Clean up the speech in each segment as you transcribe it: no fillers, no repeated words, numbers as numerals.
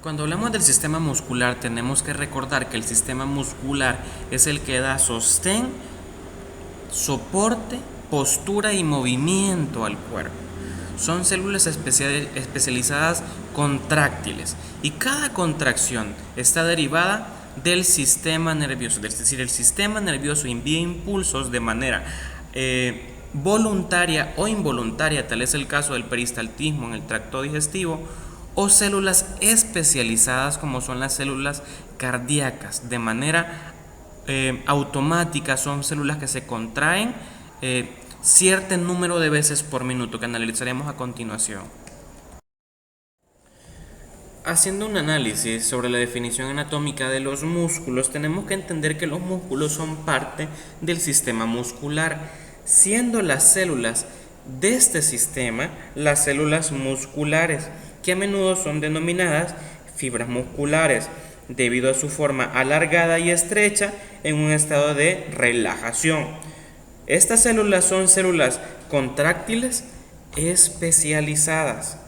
Cuando hablamos del sistema muscular, tenemos que recordar que el sistema muscular es el que da sostén, soporte, postura y movimiento al cuerpo. Son células especializadas contráctiles y cada contracción está derivada del sistema nervioso, es decir, el sistema nervioso envía impulsos de manera voluntaria o involuntaria, tal es el caso del peristaltismo en el tracto digestivo, o células especializadas como son las células cardíacas, de manera automática. Son células que se contraen cierto número de veces por minuto, que analizaremos a continuación. Haciendo un análisis sobre la definición anatómica de los músculos, tenemos que entender que los músculos son parte del sistema muscular, siendo las células de este sistema las células musculares, que a menudo son denominadas fibras musculares, debido a su forma alargada y estrecha en un estado de relajación. Estas células son células contráctiles especializadas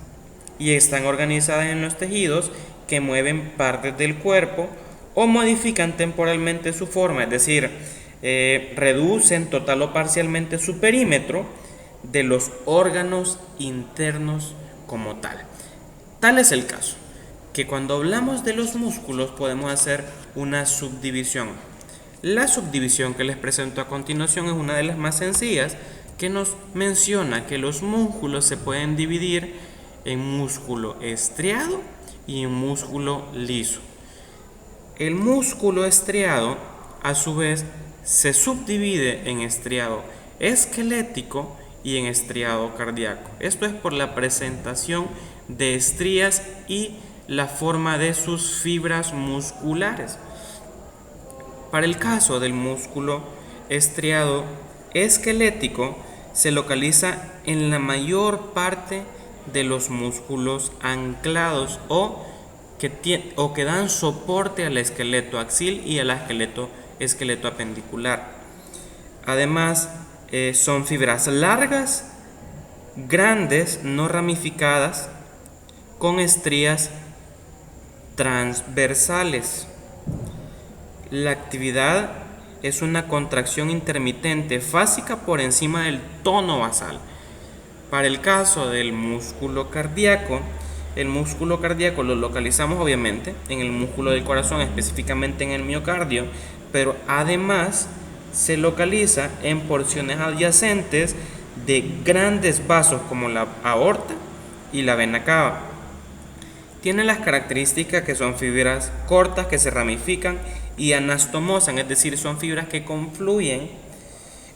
y están organizadas en los tejidos que mueven partes del cuerpo o modifican temporalmente su forma, es decir, reducen total o parcialmente su perímetro de los órganos internos como tal. Tal es el caso que cuando hablamos de los músculos podemos hacer una subdivisión. La subdivisión que les presento a continuación es una de las más sencillas, que nos menciona que los músculos se pueden dividir en músculo estriado y en músculo liso. El músculo estriado, a su vez, se subdivide en estriado esquelético y en estriado cardíaco. Esto es por la presentación de estrías y la forma de sus fibras musculares. Para el caso del músculo estriado esquelético, se localiza en la mayor parte de los músculos anclados o que dan soporte al esqueleto axil y al esqueleto apendicular. Además, son fibras largas, grandes, no ramificadas, con estrías transversales. La actividad es una contracción intermitente fásica por encima del tono basal. Para el caso del músculo cardíaco, el músculo cardíaco lo localizamos obviamente en el músculo del corazón, específicamente en el miocardio, pero además se localiza en porciones adyacentes de grandes vasos como la aorta y la vena cava. Tiene las características que son fibras cortas que se ramifican y anastomosan, es decir, son fibras que confluyen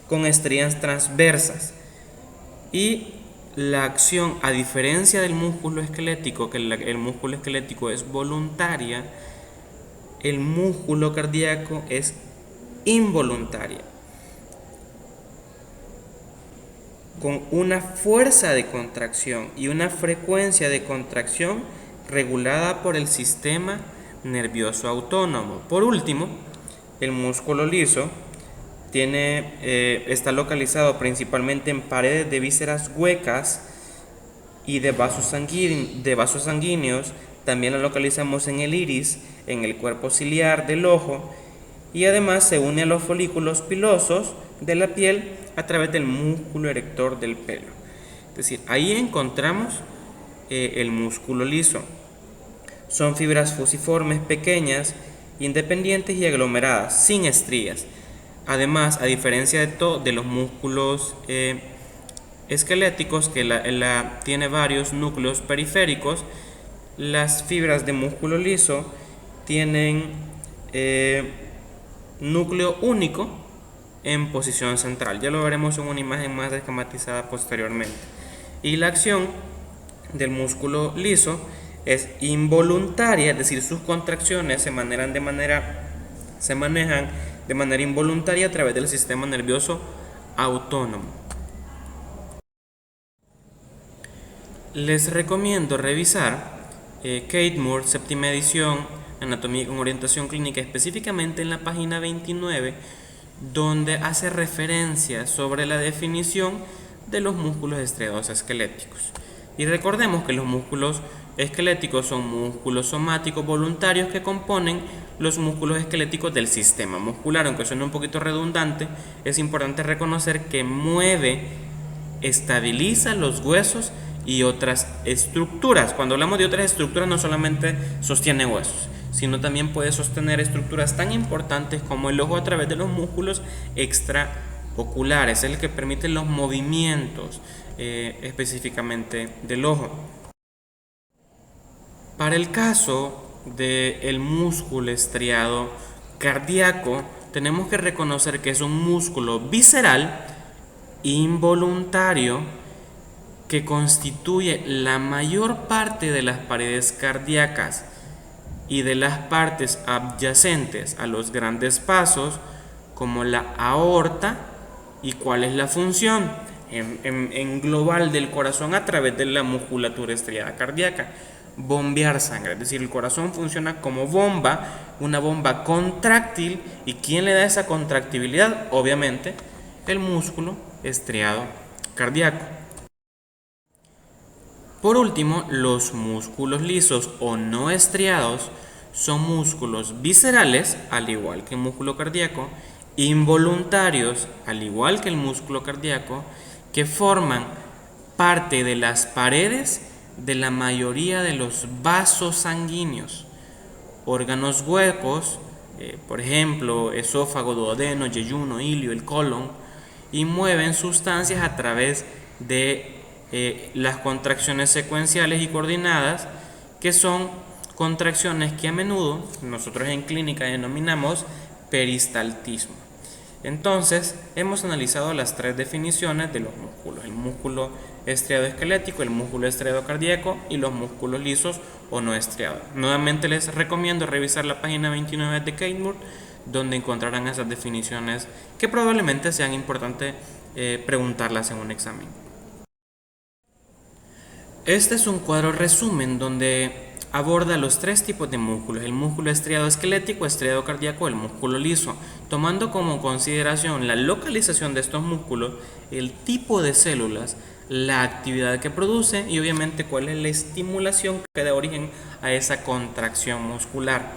con estrías transversas. Y la acción, a diferencia del músculo esquelético, que el músculo esquelético es voluntaria, el músculo cardíaco es involuntaria, con una fuerza de contracción y una frecuencia de contracción regulada por el sistema nervioso autónomo. Por último, el músculo liso está localizado principalmente en paredes de vísceras huecas y de vasos sanguíneos. También lo localizamos en el iris, en el cuerpo ciliar del ojo, y además se une a los folículos pilosos de la piel a través del músculo erector del pelo. Es decir, ahí encontramos el músculo liso. Son fibras fusiformes pequeñas, independientes y aglomeradas, sin estrías. Además, a diferencia de los músculos esqueléticos, que tiene varios núcleos periféricos, las fibras de músculo liso tienen núcleo único en posición central. Ya lo veremos en una imagen más esquematizada posteriormente. Y la acción del músculo liso es involuntaria, es decir, sus contracciones se manejan de manera involuntaria a través del sistema nervioso autónomo. Les recomiendo revisar Kate Moore, séptima edición, Anatomía con orientación clínica, específicamente en la página 29, donde hace referencia sobre la definición de los músculos estriados esqueléticos. Y recordemos que los músculos esqueléticos son músculos somáticos voluntarios que componen los músculos esqueléticos del sistema muscular. Aunque suene un poquito redundante, es importante reconocer que mueve, estabiliza los huesos y otras estructuras. Cuando hablamos de otras estructuras, no solamente sostiene huesos, sino también puede sostener estructuras tan importantes como el ojo a través de los músculos extraoculares, el que permite los movimientos específicamente del ojo. Para el caso del músculo estriado cardíaco, tenemos que reconocer que es un músculo visceral involuntario que constituye la mayor parte de las paredes cardíacas y de las partes adyacentes a los grandes vasos, como la aorta. ¿Y cuál es la función en global del corazón a través de la musculatura estriada cardíaca? Bombear sangre, es decir, el corazón funciona como bomba, una bomba contráctil. ¿Y quién le da esa contractibilidad? Obviamente el músculo estriado cardíaco. Por último, los músculos lisos o no estriados son músculos viscerales, al igual que el músculo cardíaco, involuntarios, al igual que el músculo cardíaco, que forman parte de las paredes de la mayoría de los vasos sanguíneos, órganos huecos, por ejemplo, esófago, duodeno, yeyuno, ilio, el colon, y mueven sustancias a través de las contracciones secuenciales y coordinadas, que son contracciones que a menudo nosotros en clínica denominamos peristaltismo. Entonces, hemos analizado las tres definiciones de los músculos: el músculo estriado esquelético, el músculo estriado cardíaco y los músculos lisos o no estriados. Nuevamente les recomiendo revisar la página 29 de Kate Moore, donde encontrarán esas definiciones que probablemente sean importantes preguntarlas en un examen. Este es un cuadro resumen donde aborda los tres tipos de músculos: el músculo estriado esquelético, estriado cardíaco, el músculo liso, tomando como consideración la localización de estos músculos, el tipo de células, la actividad que produce y obviamente cuál es la estimulación que da origen a esa contracción muscular.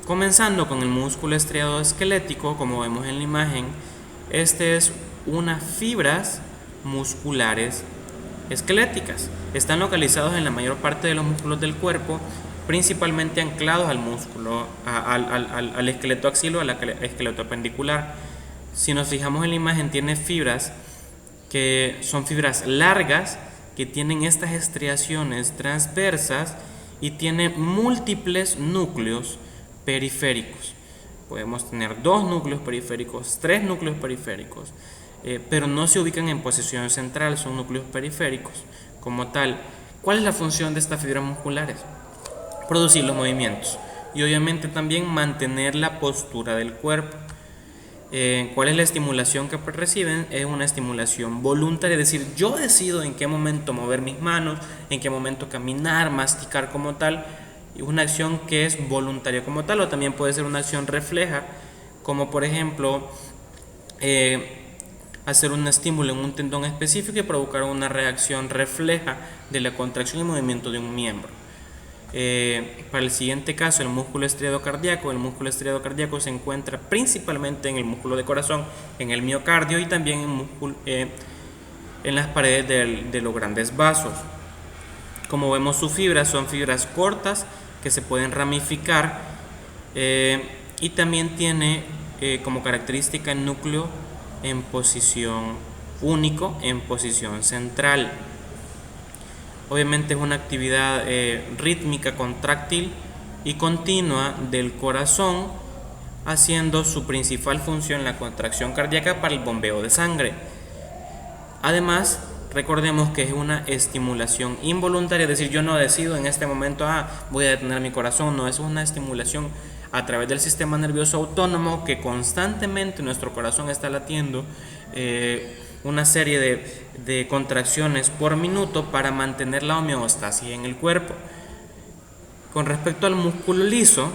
Comenzando con el músculo estriado esquelético, como vemos en la imagen, este es unas fibras musculares esqueléticas. Están localizados en la mayor parte de los músculos del cuerpo, principalmente anclados al músculo, al esqueleto axilo, al esqueleto apendicular. Si nos fijamos en la imagen, tiene fibras que son fibras largas, que tienen estas estriaciones transversas y tiene múltiples núcleos periféricos. Podemos tener 2 núcleos periféricos, 3 núcleos periféricos, pero no se ubican en posición central, son núcleos periféricos como tal. ¿Cuál es la función de estas fibras musculares? Producir los movimientos y obviamente también mantener la postura del cuerpo. ¿Cuál es la estimulación que reciben? Es una estimulación voluntaria, es decir, yo decido en qué momento mover mis manos, en qué momento caminar, masticar como tal. Es una acción que es voluntaria como tal, o también puede ser una acción refleja, como por ejemplo hacer un estímulo en un tendón específico y provocar una reacción refleja de la contracción y movimiento de un miembro. Para el siguiente caso, el músculo estriado cardíaco. El músculo estriado cardíaco se encuentra principalmente en el músculo de corazón, en el miocardio y también en las paredes de los grandes vasos. Como vemos, sus fibras son fibras cortas que se pueden ramificar y también tiene como característica el núcleo en posición único, en posición central. Obviamente es una actividad rítmica, contráctil y continua del corazón, haciendo su principal función la contracción cardíaca para el bombeo de sangre. Además, recordemos que es una estimulación involuntaria, es decir, yo no decido en este momento, voy a detener mi corazón. No, es una estimulación a través del sistema nervioso autónomo, que constantemente nuestro corazón está latiendo una serie de contracciones por minuto para mantener la homeostasis en el cuerpo. Con respecto al músculo liso,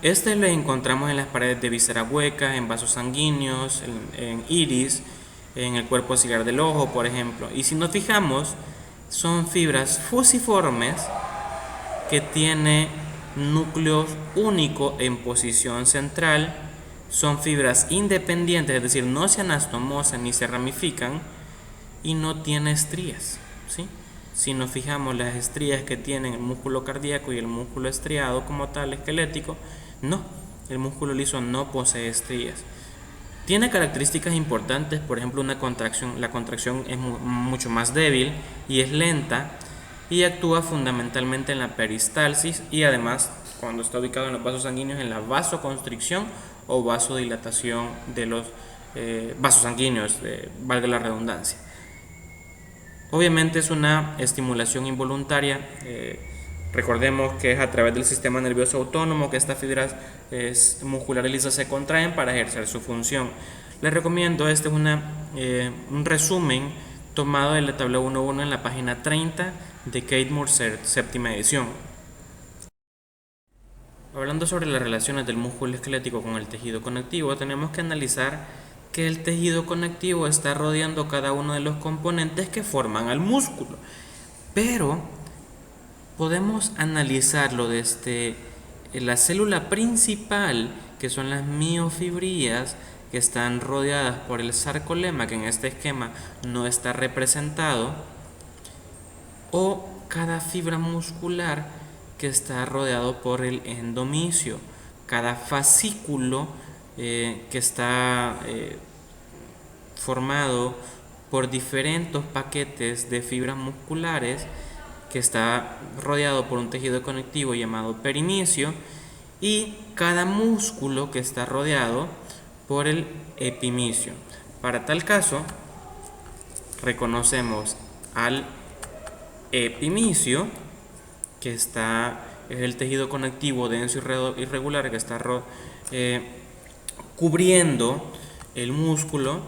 lo encontramos en las paredes de vísceras huecas, en vasos sanguíneos, en iris, en el cuerpo ciliar del ojo, por ejemplo. Y si nos fijamos, son fibras fusiformes que tiene núcleo único en posición central, son fibras independientes, es decir, no se anastomosan ni se ramifican y no tiene estrías, ¿sí? Si nos fijamos las estrías que tienen el músculo cardíaco y el músculo estriado como tal esquelético, no, el músculo liso no posee estrías. Tiene características importantes, por ejemplo, la contracción es mucho más débil y es lenta y actúa fundamentalmente en la peristalsis y además, cuando está ubicado en los vasos sanguíneos, en la vasoconstricción o vasodilatación de los vasos sanguíneos, valga la redundancia. Obviamente es una estimulación involuntaria. Recordemos que es a través del sistema nervioso autónomo que estas fibras musculares lisas se contraen para ejercer su función. Les recomiendo, este es un resumen tomado de la tabla 1.1 en la página 30 de Kate Moore, séptima edición. Hablando sobre las relaciones del músculo esquelético con el tejido conectivo, tenemos que analizar que el tejido conectivo está rodeando cada uno de los componentes que forman al músculo, pero podemos analizarlo desde la célula principal, que son las miofibrillas, que están rodeadas por el sarcolema, que en este esquema no está representado, o cada fibra muscular que está rodeado por el endomisio, cada fascículo que está formado por diferentes paquetes de fibras musculares, que está rodeado por un tejido conectivo llamado perimisio, y cada músculo que está rodeado por el epimisio. Para tal caso, reconocemos al epimisio, que es el tejido conectivo denso y irregular que está cubriendo el músculo,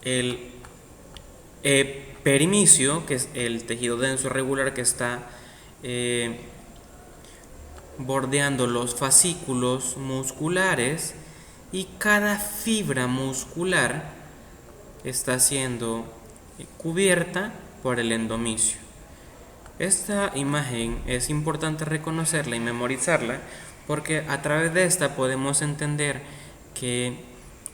el perimisio, que es el tejido denso irregular que está bordeando los fascículos musculares, y cada fibra muscular está siendo cubierta por el endomisio. Esta imagen es importante reconocerla y memorizarla, porque a través de esta podemos entender que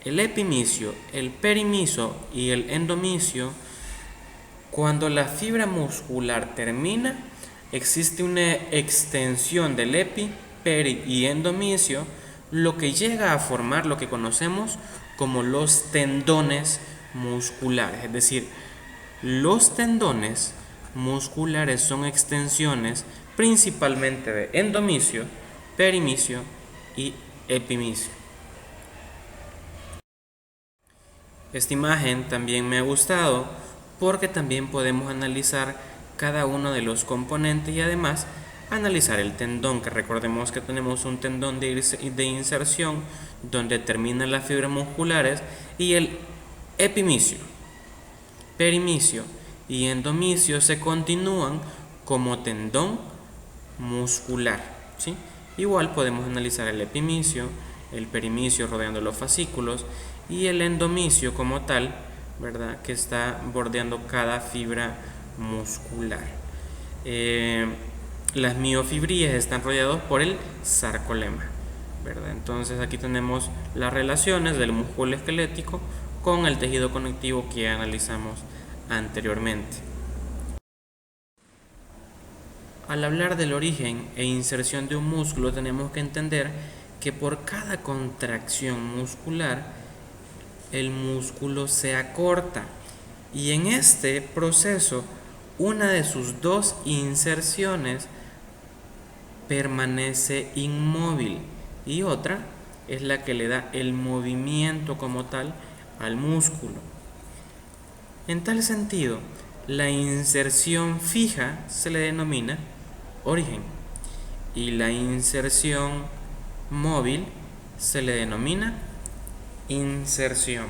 el epimisio, el perimisio y el endomisio, cuando la fibra muscular termina, existe una extensión del epi, peri y endomisio, lo que llega a formar lo que conocemos como los tendones musculares. Es decir, los tendones musculares son extensiones principalmente de endomisio, perimisio y epimisio. Esta imagen también me ha gustado porque también podemos analizar cada uno de los componentes y además analizar el tendón, que recordemos que tenemos un tendón de inserción donde terminan las fibras musculares, y el epimisio, perimisio y endomisio se continúan como tendón muscular, ¿sí? Igual podemos analizar el epimisio, el perimisio rodeando los fascículos y el endomisio como tal, ¿verdad?, que está bordeando cada fibra muscular. Las miofibrillas están rodeadas por el sarcolema, ¿verdad? Entonces aquí tenemos las relaciones del músculo esquelético con el tejido conectivo que analizamos anteriormente. Al hablar del origen e inserción de un músculo, tenemos que entender que por cada contracción muscular el músculo se acorta, y en este proceso una de sus dos inserciones permanece inmóvil y otra es la que le da el movimiento como tal al músculo. En tal sentido, la inserción fija se le denomina origen y la inserción móvil se le denomina inserción.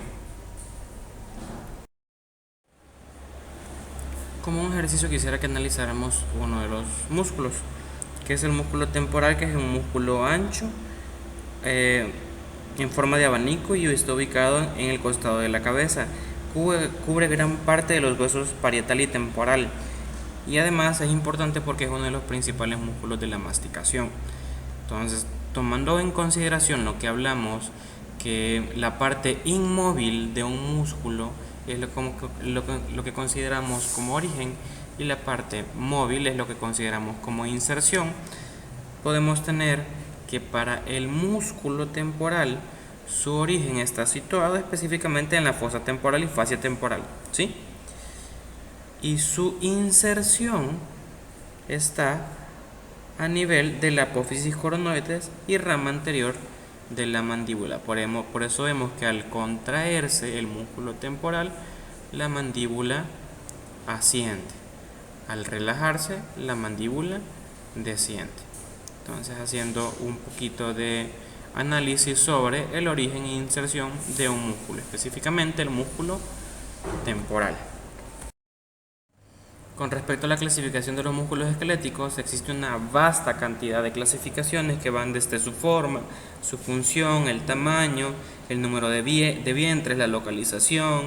Como un ejercicio quisiera que analizáramos uno de los músculos, que es el músculo temporal, que es un músculo ancho, en forma de abanico y está ubicado en el costado de la cabeza. Cubre gran parte de los huesos parietal y temporal. Y además es importante porque es uno de los principales músculos de la masticación. Entonces, tomando en consideración lo que hablamos, que la parte inmóvil de un músculo es lo que consideramos como origen y la parte móvil es lo que consideramos como inserción, podemos tener que para el músculo temporal su origen está situado específicamente en la fosa temporal y fascia temporal, ¿sí? Y su inserción está a nivel de la apófisis coronoides y rama anterior de la mandíbula. Por eso vemos que al contraerse el músculo temporal, la mandíbula asciende. Al relajarse, la mandíbula desciende. Entonces, haciendo un poquito de análisis sobre el origen e inserción de un músculo, específicamente el músculo temporal. Con respecto a la clasificación de los músculos esqueléticos, existe una vasta cantidad de clasificaciones que van desde su forma, su función, el tamaño, el número de vientres, la localización,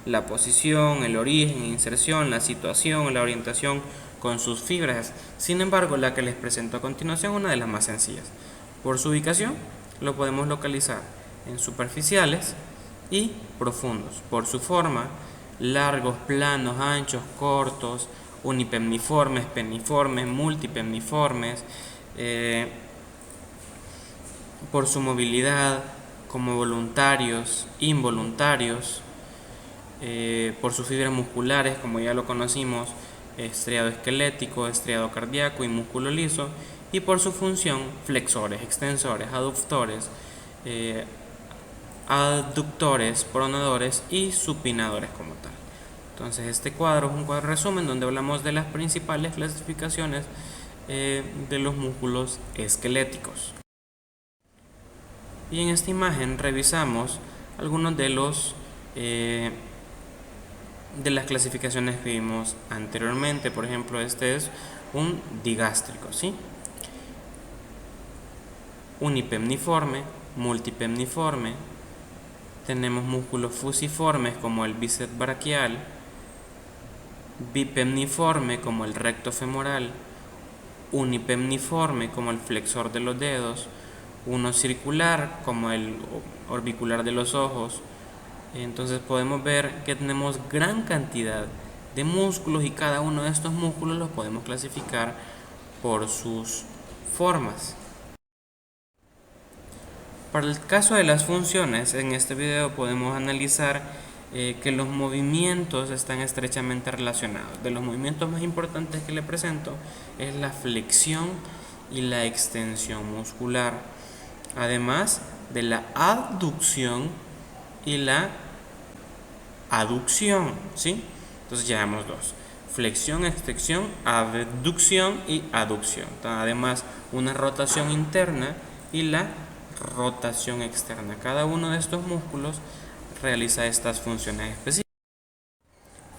la posición, el origen, inserción, la situación, la orientación con sus fibras. Sin embargo, la que les presento a continuación es una de las más sencillas. Por su ubicación, lo podemos localizar en superficiales y profundos. Por su forma, largos, planos, anchos, cortos, unipemniformes, pemniformes, multipemniformes. Por su movilidad, como voluntarios, involuntarios. Por sus fibras musculares, como ya lo conocimos, estriado esquelético, estriado cardíaco y músculo liso. Y por su función, flexores, extensores, aductores, aductores, pronadores y supinadores como tal. Entonces este cuadro es un cuadro resumen donde hablamos de las principales clasificaciones de los músculos esqueléticos. Y en esta imagen revisamos algunos de las clasificaciones que vimos anteriormente. Por ejemplo, este es un digástrico, ¿sí? Unipemniforme, multipemniforme. Tenemos músculos fusiformes como el bíceps braquial, bipemniforme como el recto femoral, unipemniforme como el flexor de los dedos, uno circular como el orbicular de los ojos. Entonces podemos ver que tenemos gran cantidad de músculos y cada uno de estos músculos los podemos clasificar por sus formas. Para el caso de las funciones, en este video podemos analizar que los movimientos están estrechamente relacionados. De los movimientos más importantes que le presento es la flexión y la extensión muscular, además de la abducción y la aducción, ¿sí? Entonces ya vemos dos: flexión, extensión, abducción y aducción. Además, una rotación interna y la rotación externa. Cada uno de estos músculos realiza estas funciones específicas.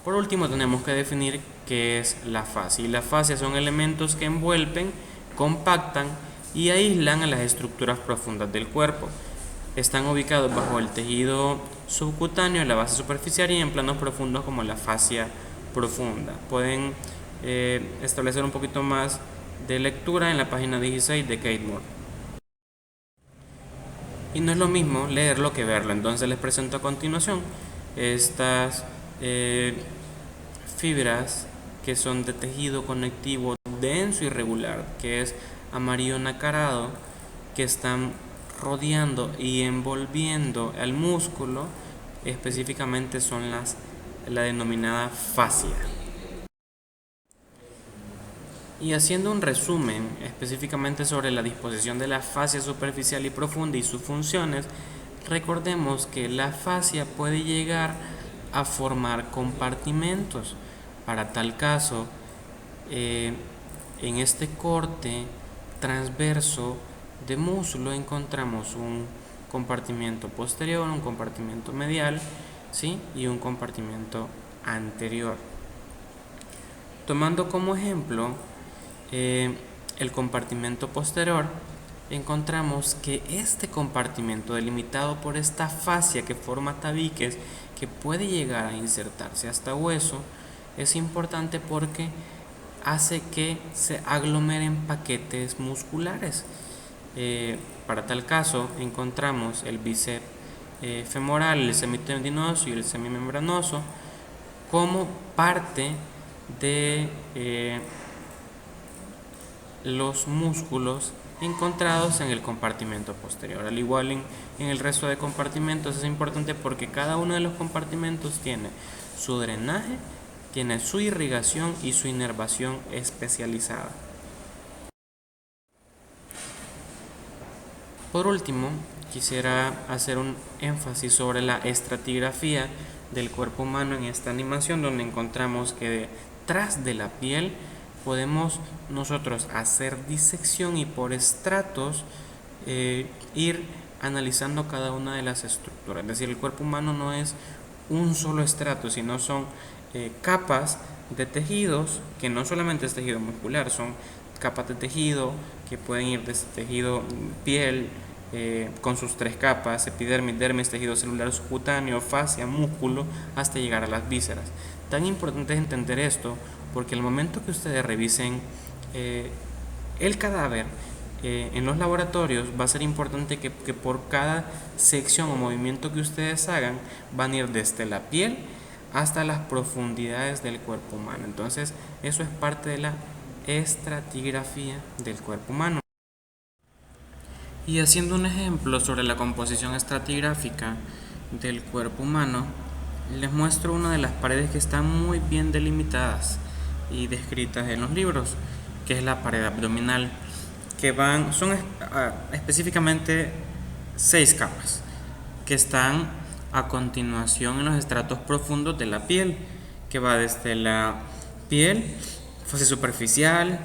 Por último, tenemos que definir qué es la fascia. Y la fascia son elementos que envuelven, compactan y aíslan a las estructuras profundas del cuerpo. Están ubicados bajo el tejido subcutáneo, en la base superficial y en planos profundos como la fascia profunda. Pueden establecer un poquito más de lectura en la página 16 de Kate Moore. Y no es lo mismo leerlo que verlo. Entonces les presento a continuación estas fibras que son de tejido conectivo denso y regular, que es amarillo nacarado, que están rodeando y envolviendo al músculo. Específicamente son la denominada fascia. Y haciendo un resumen específicamente sobre la disposición de la fascia superficial y profunda y sus funciones, recordemos que la fascia puede llegar a formar compartimentos. Para tal caso, en este corte transverso de muslo encontramos un compartimento posterior, un compartimento medial, ¿sí? Y un compartimento anterior. Tomando como ejemplo el compartimento posterior, encontramos que este compartimento delimitado por esta fascia que forma tabiques, que puede llegar a insertarse hasta hueso, es importante porque hace que se aglomeren paquetes musculares. Para tal caso encontramos el bíceps femoral, el semitendinoso y el semimembranoso como parte de los músculos encontrados en el compartimento posterior. Al igual en el resto de compartimentos, es importante porque cada uno de los compartimentos tiene su drenaje, tiene su irrigación y su inervación especializada. Por último, quisiera hacer un énfasis sobre la estratigrafía del cuerpo humano en esta animación, donde encontramos que detrás de la piel podemos nosotros hacer disección y por estratos ir analizando cada una de las estructuras. Es decir, el cuerpo humano no es un solo estrato, sino son capas de tejidos, que no solamente es tejido muscular, son capas de tejido que pueden ir desde tejido piel, con sus 3 capas, epidermis, dermis, tejido celular subcutáneo, fascia, músculo, hasta llegar a las vísceras. Tan importante es entender esto porque al momento que ustedes revisen el cadáver en los laboratorios, va a ser importante que por cada sección o movimiento que ustedes hagan, van a ir desde la piel hasta las profundidades del cuerpo humano. Entonces, eso es parte de la estratigrafía del cuerpo humano. Y haciendo un ejemplo sobre la composición estratigráfica del cuerpo humano, les muestro una de las paredes que están muy bien delimitadas y descritas en los libros, que es la pared abdominal, que son específicamente 6 capas, que están a continuación en los estratos profundos de la piel, que va desde la piel, fascia superficial,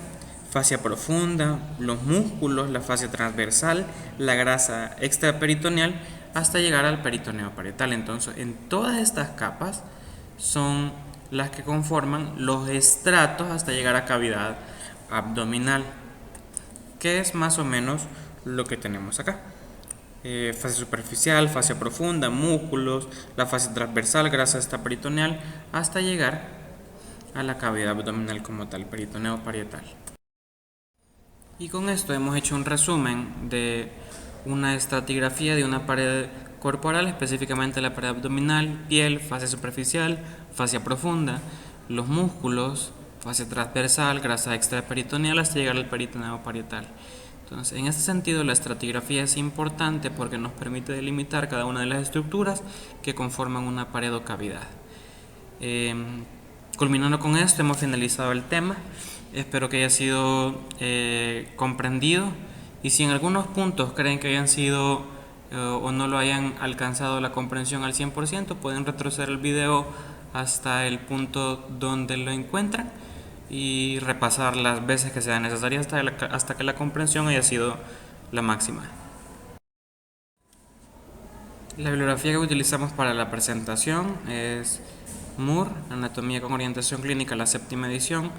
fascia profunda, los músculos, la fascia transversal, la grasa extraperitoneal, hasta llegar al peritoneo parietal. Entonces, en todas estas capas son las que conforman los estratos hasta llegar a cavidad abdominal, que es más o menos lo que tenemos acá. Fascia superficial, fascia profunda, músculos, la fascia transversal, grasa extraperitoneal, hasta llegar a la cavidad abdominal como tal, peritoneo parietal. Y con esto hemos hecho un resumen de una estratigrafía de una pared corporal, específicamente la pared abdominal, piel, fascia superficial, fascia profunda, los músculos, fascia transversal, grasa extraperitoneal hasta llegar al peritoneo parietal. Entonces, en este sentido, la estratigrafía es importante porque nos permite delimitar cada una de las estructuras que conforman una pared o cavidad. Culminando con esto, hemos finalizado el tema. Espero que haya sido comprendido, y si en algunos puntos creen que hayan sido o no lo hayan alcanzado la comprensión al 100%, pueden retroceder el video hasta el punto donde lo encuentran y repasar las veces que sea necesaria hasta que la comprensión haya sido la máxima. La bibliografía que utilizamos para la presentación es Moore, Anatomía con Orientación Clínica, la 7ª edición.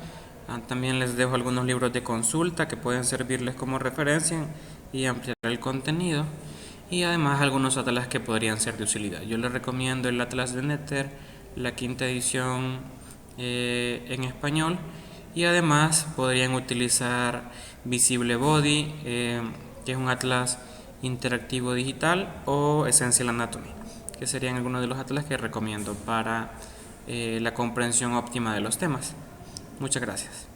También les dejo algunos libros de consulta que pueden servirles como referencia y ampliar el contenido, y además algunos atlas que podrían ser de utilidad. Yo les recomiendo el Atlas de Netter, la 5ª edición en español, y además podrían utilizar Visible Body, que es un atlas interactivo digital, o Essential Anatomy, que serían algunos de los atlas que recomiendo para la comprensión óptima de los temas. Muchas gracias.